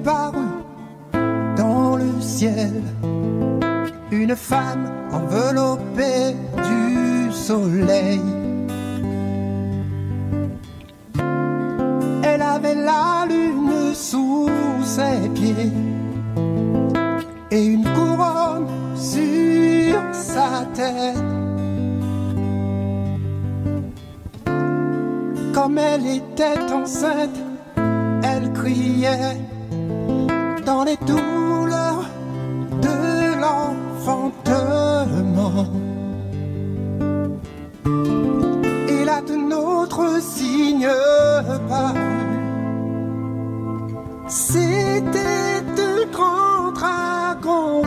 parut dans le ciel une femme enveloppée du soleil. Elle avait la lune sous ses pieds et une couronne sur sa tête. Comme elle était enceinte, elle criait dans les douleurs de l'enfantement. Et là de notre signe parut, c'était de grands dragons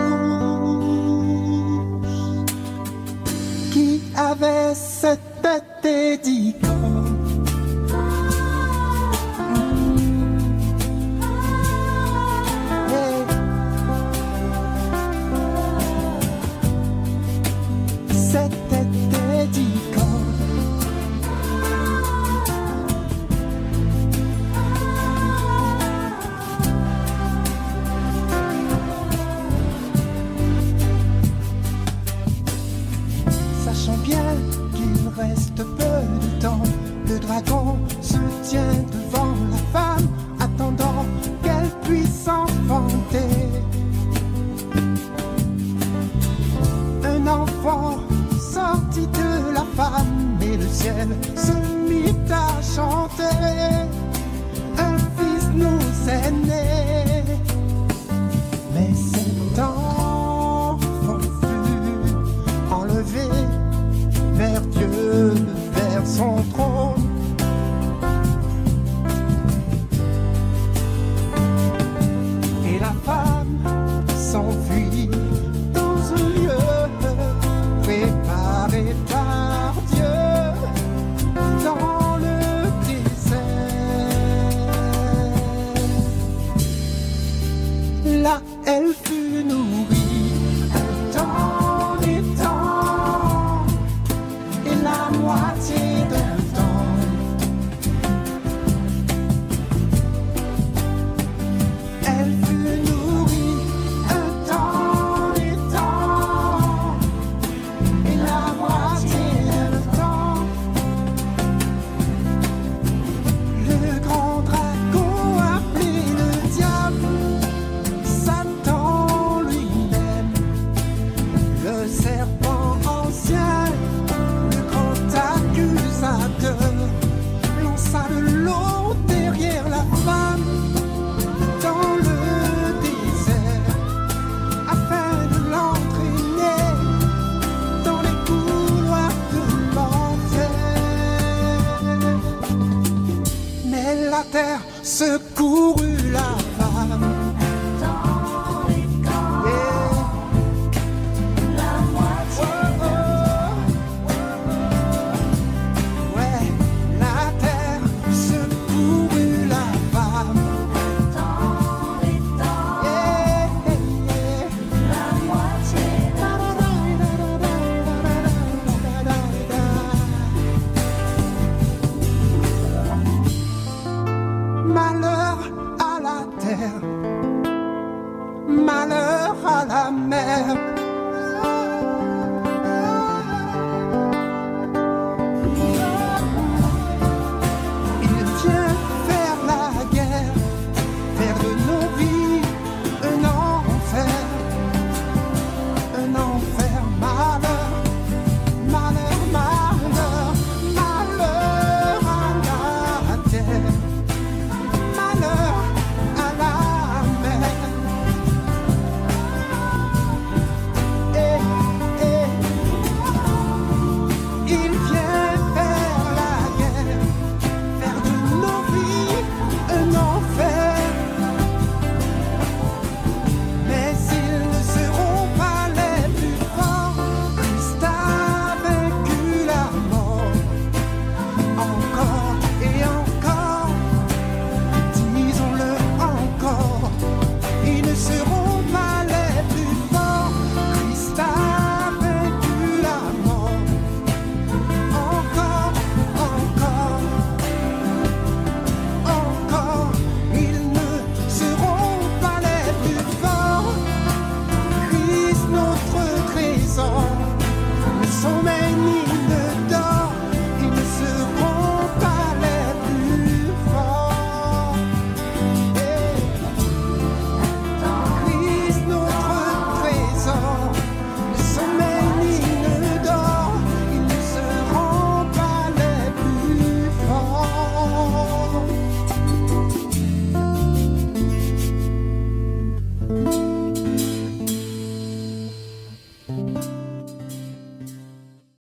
rouges qui avaient cette tête édicante. Sachant bien qu'il reste peu de temps, le dragon se tient devant la femme, attendant qu'elle puisse enfanter un enfant sorti de la femme, et le ciel se mit à chanter. Un fils nous est né, mais cet enfant fut enlevé vers Dieu, vers son trône. Et la femme s'enfuit dans un lieu préparé par Dieu dans le désert. Là, elle fut nourrie